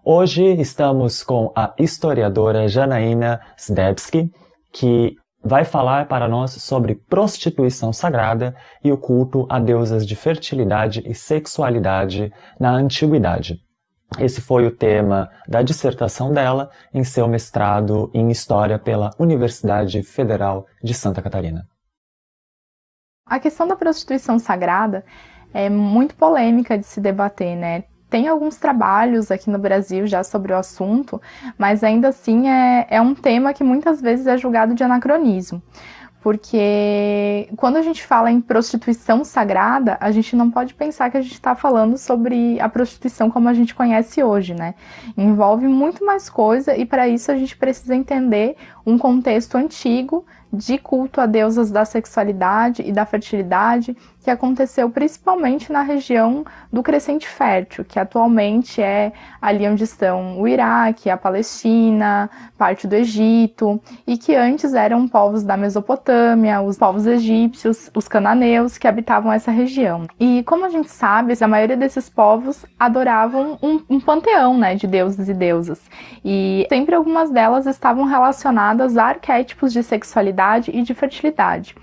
Hoje estamos com a historiadora Janaína Zdebski, que vai falar para nós sobre prostituição sagrada e o culto a deusas de fertilidade e sexualidade na antiguidade. Esse foi o tema da dissertação dela em seu mestrado em História pela Universidade Federal de Santa Catarina. A questão da prostituição sagrada é muito polêmica de se debater, né? Tem alguns trabalhos aqui no Brasil já sobre o assunto, mas ainda assim é um tema que muitas vezes é julgado de anacronismo. Porque quando a gente fala em prostituição sagrada, a gente não pode pensar que a gente está falando sobre a prostituição como a gente conhece hoje, né? Envolve muito mais coisa e para isso a gente precisa entender um contexto antigo de culto a deusas da sexualidade e da fertilidade que aconteceu principalmente na região do Crescente Fértil, que atualmente é ali onde estão o Iraque, a Palestina, parte do Egito, e que antes eram povos da Mesopotâmia, os povos egípcios, os cananeus que habitavam essa região. E como a gente sabe, a maioria desses povos adoravam um panteão, né, de deuses e deusas, e sempre algumas delas estavam relacionadas a arquétipos de sexualidade e de fertilidade.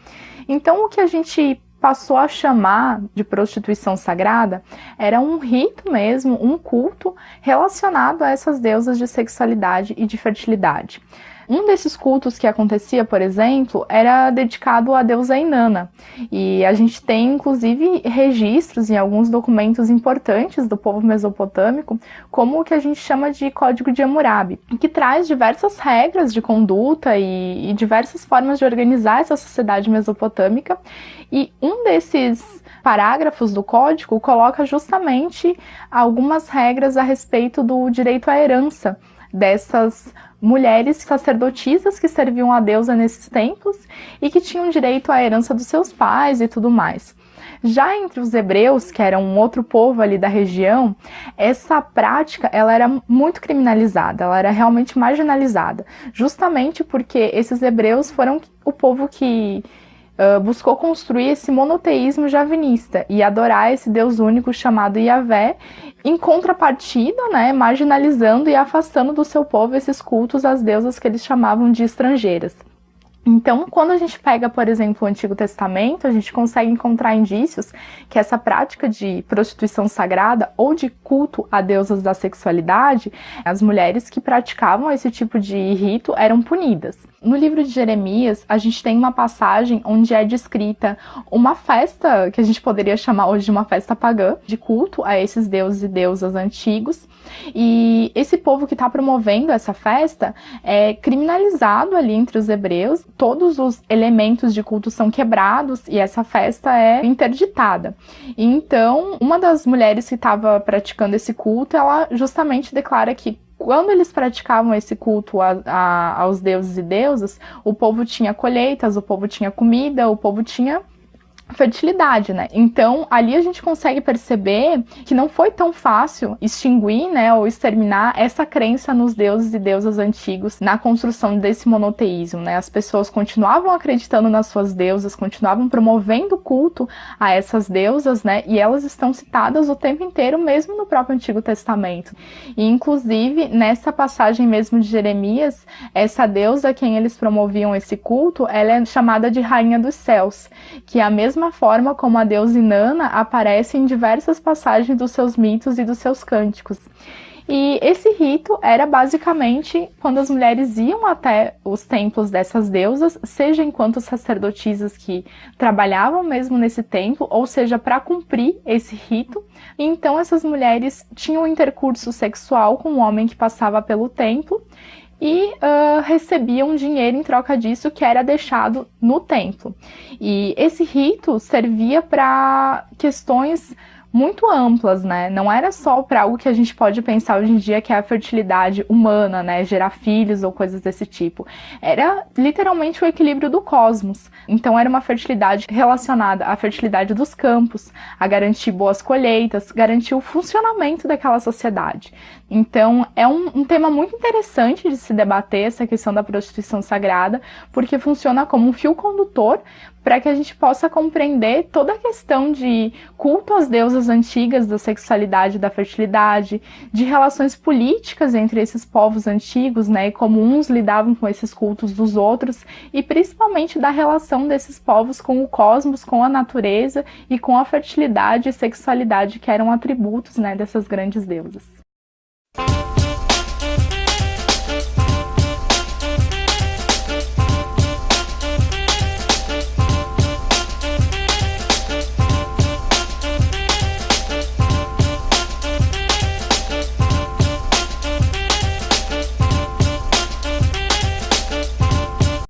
Então o que a gente passou a chamar de prostituição sagrada era um rito mesmo, um culto relacionado a essas deusas de sexualidade e de fertilidade. Um desses cultos que acontecia, por exemplo, era dedicado à deusa Inanna. E a gente tem, inclusive, registros em alguns documentos importantes do povo mesopotâmico, como o que a gente chama de Código de Hammurabi, que traz diversas regras de conduta e diversas formas de organizar essa sociedade mesopotâmica. E um desses parágrafos do código coloca justamente algumas regras a respeito do direito à herança dessas mulheres sacerdotisas que serviam a deusa nesses tempos e que tinham direito à herança dos seus pais e tudo mais. Já entre os hebreus, que eram um outro povo ali da região, essa prática ela era muito criminalizada, ela era realmente marginalizada, justamente porque esses hebreus foram o povo que buscou construir esse monoteísmo javinista e adorar esse Deus único chamado Yahvé, em contrapartida, né, marginalizando e afastando do seu povo esses cultos às deusas que eles chamavam de estrangeiras. Então, quando a gente pega, por exemplo, o Antigo Testamento, a gente consegue encontrar indícios que essa prática de prostituição sagrada ou de culto a deusas da sexualidade, as mulheres que praticavam esse tipo de rito eram punidas. No livro de Jeremias, a gente tem uma passagem onde é descrita uma festa, que a gente poderia chamar hoje de uma festa pagã, de culto a esses deuses e deusas antigos. E esse povo que está promovendo essa festa é criminalizado ali entre os hebreus. Todos os elementos de culto são quebrados e essa festa é interditada. E então, uma das mulheres que estava praticando esse culto, ela justamente declara que quando eles praticavam esse culto aos deuses e deusas, o povo tinha colheitas, o povo tinha comida, o povo tinha fertilidade, né? Então, ali a gente consegue perceber que não foi tão fácil extinguir, né, ou exterminar essa crença nos deuses e deusas antigos na construção desse monoteísmo, né? As pessoas continuavam acreditando nas suas deusas, continuavam promovendo culto a essas deusas, né? E elas estão citadas o tempo inteiro, mesmo no próprio Antigo Testamento. E, inclusive, nessa passagem mesmo de Jeremias, essa deusa a quem eles promoviam esse culto, ela é chamada de Rainha dos Céus, que é a mesma forma como a deusa Inanna aparece em diversas passagens dos seus mitos e dos seus cânticos. E esse rito era basicamente quando as mulheres iam até os templos dessas deusas, seja enquanto sacerdotisas que trabalhavam mesmo nesse templo, ou seja, para cumprir esse rito. E então essas mulheres tinham um intercurso sexual com um homem que passava pelo templo e recebiam dinheiro em troca disso que era deixado no templo. E esse rito servia para questões muito amplas, né? Não era só para algo que a gente pode pensar hoje em dia, que é a fertilidade humana, né? Gerar filhos ou coisas desse tipo. Era literalmente o equilíbrio do cosmos. Então era uma fertilidade relacionada à fertilidade dos campos, a garantir boas colheitas, garantir o funcionamento daquela sociedade. Então é um tema muito interessante de se debater, essa questão da prostituição sagrada, porque funciona como um fio condutor para que a gente possa compreender toda a questão de culto às deusas crenças antigas da sexualidade e da fertilidade, de relações políticas entre esses povos antigos, né, e como uns lidavam com esses cultos dos outros, e principalmente da relação desses povos com o cosmos, com a natureza e com a fertilidade e sexualidade, que eram atributos, né, dessas grandes deusas.